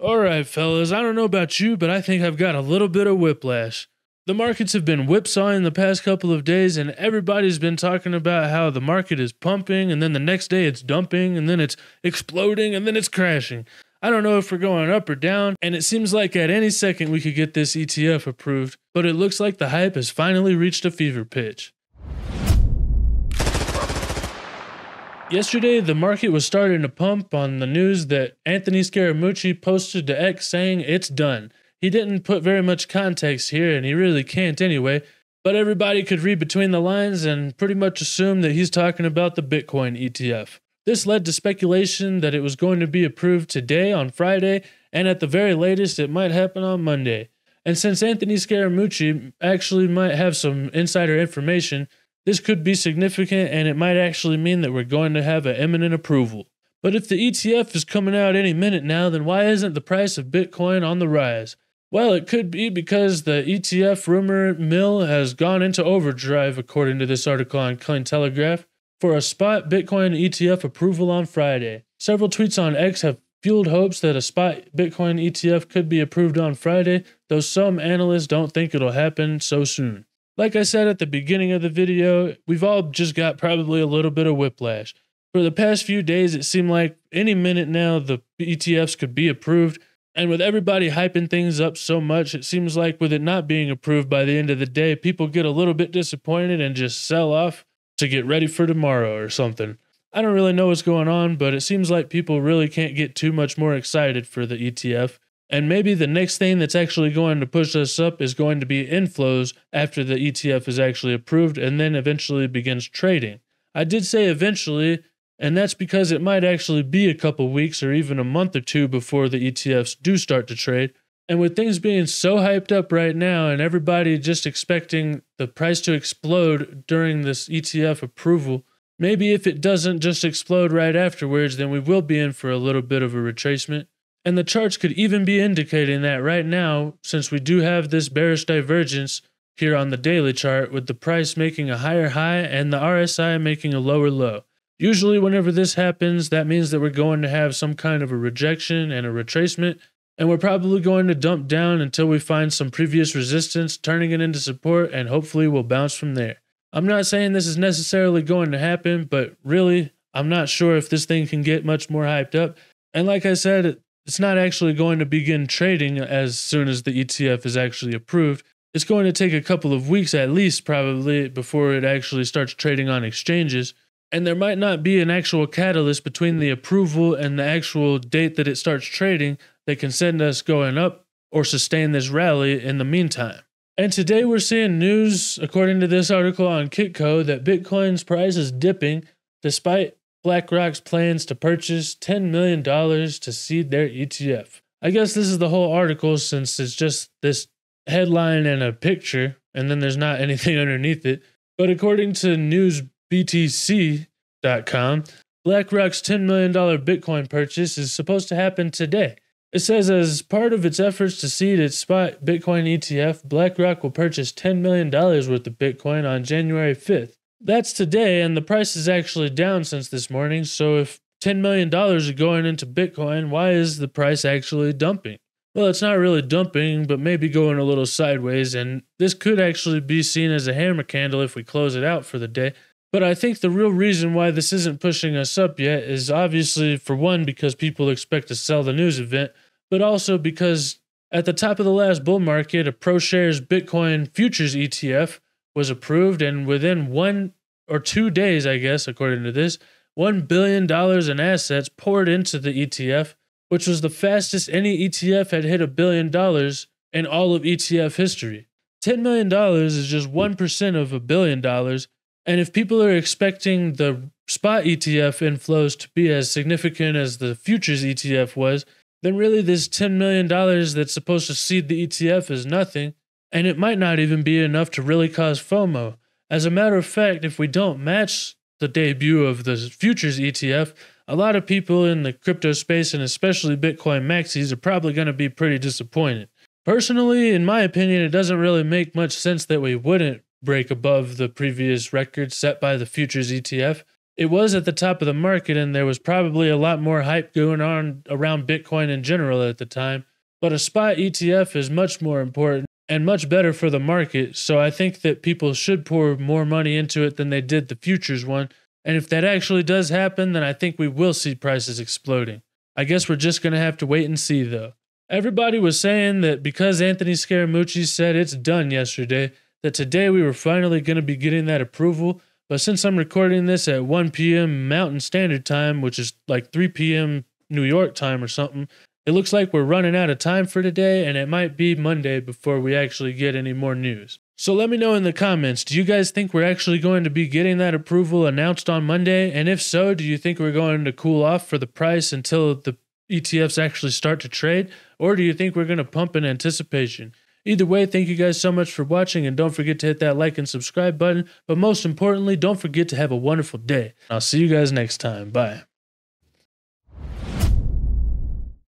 Alright, fellas, I don't know about you, but I think I've got a little bit of whiplash. The markets have been whipsawing the past couple of days, and everybody's been talking about how the market is pumping, and then the next day it's dumping, and then it's exploding, and then it's crashing. I don't know if we're going up or down, and it seems like at any second we could get this ETF approved, but it looks like the hype has finally reached a fever pitch. Yesterday, the market was starting to pump on the news that Anthony Scaramucci posted to X saying it's done. He didn't put very much context here, and he really can't anyway, but everybody could read between the lines and pretty much assume that he's talking about the Bitcoin ETF. This led to speculation that it was going to be approved today on Friday, and at the very latest, it might happen on Monday. And since Anthony Scaramucci actually might have some insider information, this could be significant, and it might actually mean that we're going to have an imminent approval. But if the ETF is coming out any minute now, then why isn't the price of Bitcoin on the rise? Well, it could be because the ETF rumor mill has gone into overdrive, according to this article on Cointelegraph, for a spot Bitcoin ETF approval on Friday. Several tweets on X have fueled hopes that a spot Bitcoin ETF could be approved on Friday, though some analysts don't think it'll happen so soon. Like I said at the beginning of the video, we've all just got probably a little bit of whiplash. For the past few days, it seemed like any minute now the ETFs could be approved, and with everybody hyping things up so much, it seems like with it not being approved by the end of the day, people get a little bit disappointed and just sell off to get ready for tomorrow or something. I don't really know what's going on, but it seems like people really can't get too much more excited for the ETF. And maybe the next thing that's actually going to push us up is going to be inflows after the ETF is actually approved and then eventually begins trading. I did say eventually, and that's because it might actually be a couple weeks or even a month or two before the ETFs do start to trade. And with things being so hyped up right now and everybody just expecting the price to explode during this ETF approval, maybe if it doesn't just explode right afterwards, then we will be in for a little bit of a retracement. And the charts could even be indicating that right now, since we do have this bearish divergence here on the daily chart with the price making a higher high and the RSI making a lower low. Usually whenever this happens, that means that we're going to have some kind of a rejection and a retracement, and we're probably going to dump down until we find some previous resistance, turning it into support, and hopefully we'll bounce from there. I'm not saying this is necessarily going to happen, but really, I'm not sure if this thing can get much more hyped up. And like I said, it's not actually going to begin trading as soon as the ETF is actually approved. It's going to take a couple of weeks at least probably before it actually starts trading on exchanges. And there might not be an actual catalyst between the approval and the actual date that it starts trading that can send us going up or sustain this rally in the meantime. And today we're seeing news, according to this article on Kitco, that Bitcoin's price is dipping despite BlackRock's plans to purchase $10 million to seed their ETF. I guess this is the whole article since it's just this headline and a picture, and then there's not anything underneath it. But according to newsbtc.com, BlackRock's $10 million Bitcoin purchase is supposed to happen today. It says as part of its efforts to seed its spot Bitcoin ETF, BlackRock will purchase $10 million worth of Bitcoin on January 5th. That's today, and the price is actually down since this morning, so if $10 million are going into Bitcoin, why is the price actually dumping? Well, it's not really dumping, but maybe going a little sideways, and this could actually be seen as a hammer candle if we close it out for the day. But I think the real reason why this isn't pushing us up yet is obviously, for one, because people expect to sell the news event, but also because at the top of the last bull market, a ProShares Bitcoin futures ETF was approved, and within 1 or 2 days, I guess, according to this, $1 billion in assets poured into the ETF, which was the fastest any ETF had hit $1 billion in all of ETF history. $10 million is just 1% of $1 billion, and if people are expecting the spot ETF inflows to be as significant as the futures ETF was, then really this $10 million that's supposed to seed the ETF is nothing, and it might not even be enough to really cause FOMO. As a matter of fact, if we don't match the debut of the futures ETF, a lot of people in the crypto space and especially Bitcoin maxis are probably going to be pretty disappointed. Personally, in my opinion, it doesn't really make much sense that we wouldn't break above the previous record set by the futures ETF. It was at the top of the market, and there was probably a lot more hype going on around Bitcoin in general at the time. But a spot ETF is much more important and much better for the market, so I think that people should pour more money into it than they did the futures one. And if that actually does happen, then I think we will see prices exploding. I guess we're just going to have to wait and see, though. Everybody was saying that because Anthony Scaramucci said it's done yesterday, that today we were finally going to be getting that approval. But since I'm recording this at 1 p.m. Mountain Standard Time, which is like 3 p.m. New York time or something, it looks like we're running out of time for today, and it might be Monday before we actually get any more news. So let me know in the comments, do you guys think we're actually going to be getting that approval announced on Monday? And if so, do you think we're going to cool off for the price until the ETFs actually start to trade? Or do you think we're going to pump in anticipation? Either way, thank you guys so much for watching, and don't forget to hit that like and subscribe button. But most importantly, don't forget to have a wonderful day. I'll see you guys next time. Bye.